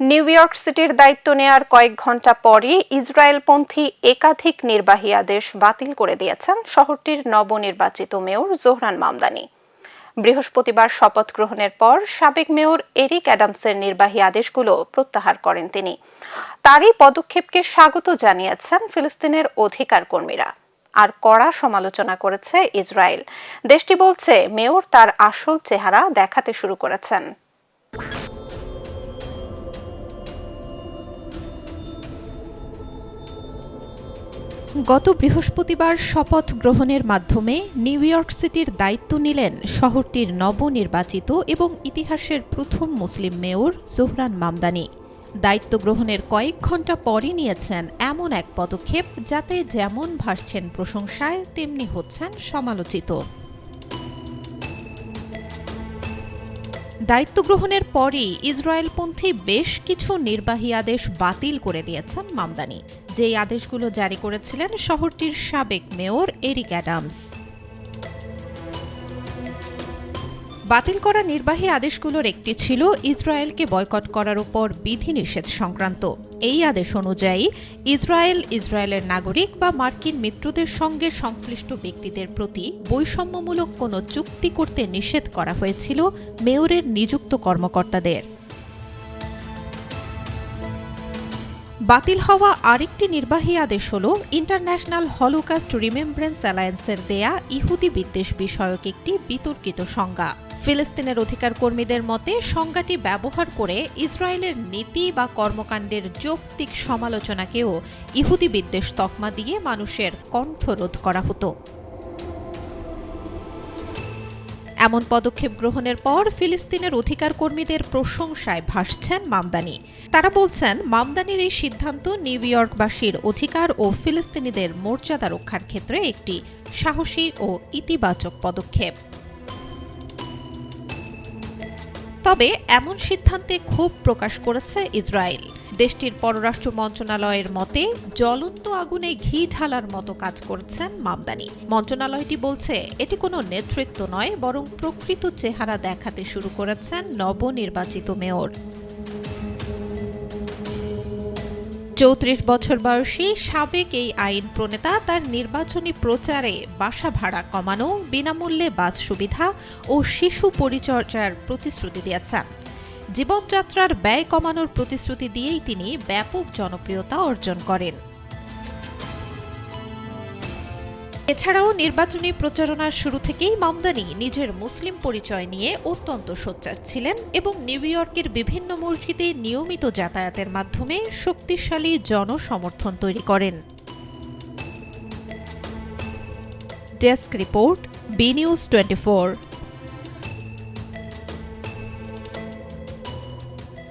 New York সিটির দায়িত্ব নেয়ার কয়েক ঘণ্টা পরই ইসরায়েলপন্থী একাধিক নির্বাহী আদেশ বাতিল করে দিয়েছেন শহরটির নবনির্বাচিত মেয়র জোহরান মামদানি। বৃহস্পতিবার শপথ গ্রহণের পর সাবেক মেয়র এরিক অ্যাডামসের নির্বাহী আদেশগুলো প্রত্যাহার করেন তিনি। তারই পদক্ষেপকে স্বাগত জানিয়েছেন ফিলিস্তিনের অধিকার কর্মীরা। আর কড়া সমালোচনা করেছে ইসরায়েল। দেশটি বলছে মেয়র তার আসল চেহারা দেখাতে শুরু করেছেন। গত বৃহস্পতিবার শপথ গ্রহণের মাধ্যমে নিউ ইয়র্ক সিটির দায়িত্ব নিলেন শহরটির নবনির্বাচিত এবং ইতিহাসের প্রথম মুসলিম মেয়র জোহরান মামদানি। দায়িত্ব গ্রহণের কয়েক ঘণ্টা পরই নিয়েছেন এমন এক পদক্ষেপ যাতে যেমন ভাসছেন প্রশংসায় তেমনি হচ্ছেন সমালোচিত। দায়িত্ব গ্রহণের পরই ইসরায়েলপন্থী বেশ কিছু নির্বাহী আদেশ বাতিল করে দিয়েছেন মামদানি, যেই আদেশগুলো জারি করেছিলেন শহরটির সাবেক মেয়র এরিক অ্যাডামস। বাতিল করা নির্বাহী আদেশগুলোর একটি ছিল ইসরায়েলকে বয়কট করার উপর বিধিনিষেধ সংক্রান্ত। এই আদেশ অনুযায়ী ইসরায়েলের নাগরিক বা মার্কিন মিত্রদের সঙ্গে সংশ্লিষ্ট ব্যক্তিদের প্রতি বৈষম্যমূলক কোনো চুক্তি করতে নিষেধ করা হয়েছিল মেয়রের নিযুক্ত কর্মকর্তাদের। বাতিল হওয়া আরেকটি নির্বাহী আদেশ হল ইন্টারন্যাশনাল হলোকাস্ট রিমেমব্রেন্স অ্যালায়েন্সের দেয়া ইহুদি বিদ্বেষ বিষয়ক একটি বিতর্কিত সংজ্ঞা। ফিলিস্তিনের অধিকার কর্মীদের মতে সংজ্ঞাটি ব্যবহার করে ইসরায়েলের নীতি বা কর্মকাণ্ডের যৌক্তিক সমালোচনাকেও ইহুদি বিদ্বেষ তকমা দিয়ে মানুষের কণ্ঠরোধ করা হতো। এমন পদক্ষেপ গ্রহণের পর ফিলিস্তিনের অধিকার কর্মীদের প্রশংসায় ভাসছেন মামদানি। তারা বলছেন মামদানির এই সিদ্ধান্ত নিউ ইয়র্কবাসীর অধিকার ও ফিলিস্তিনিদের মর্যাদা রক্ষার ক্ষেত্রে একটি সাহসী ও ইতিবাচক পদক্ষেপ। তবে এমন সিদ্ধান্তে ক্ষোভ প্রকাশ করেছে ইসরায়েল। দেশটির পররাষ্ট্র মন্ত্রণালয়ের মতে জ্বলন্ত আগুনে ঘি ঢালার মতো কাজ করেছেন মামদানি। মন্ত্রণালয়টি বলছে এটি কোনো নেতৃত্ব নয়, বরং প্রকৃত চেহারা দেখাতে শুরু করেছেন নবনির্বাচিত মেয়র। ৩৪ বছর বয়সী সাবেক এই আইন প্রণেতা তার নির্বাচনী প্রচারে বাসা ভাড়া কমানো, বিনামূল্যে বাস সুবিধা ও শিশু পরিচর্যার প্রতিশ্রুতি দিয়েছেন। জীবনযাত্রার ব্যয় কমানোর প্রতিশ্রুতি দিয়েই তিনি ব্যাপক জনপ্রিয়তা অর্জন করেন। এছাড়াও নির্বাচনী প্রচারণার শুরু থেকেই মামদানি নিজের মুসলিম পরিচয় নিয়ে অত্যন্ত সোচ্চার ছিলেন এবং নিউ ইয়র্কের বিভিন্ন মসজিদে নিয়মিত যাতায়াতের মাধ্যমে শক্তিশালী জনসমর্থন তৈরি করেন। Desk report, B news 24।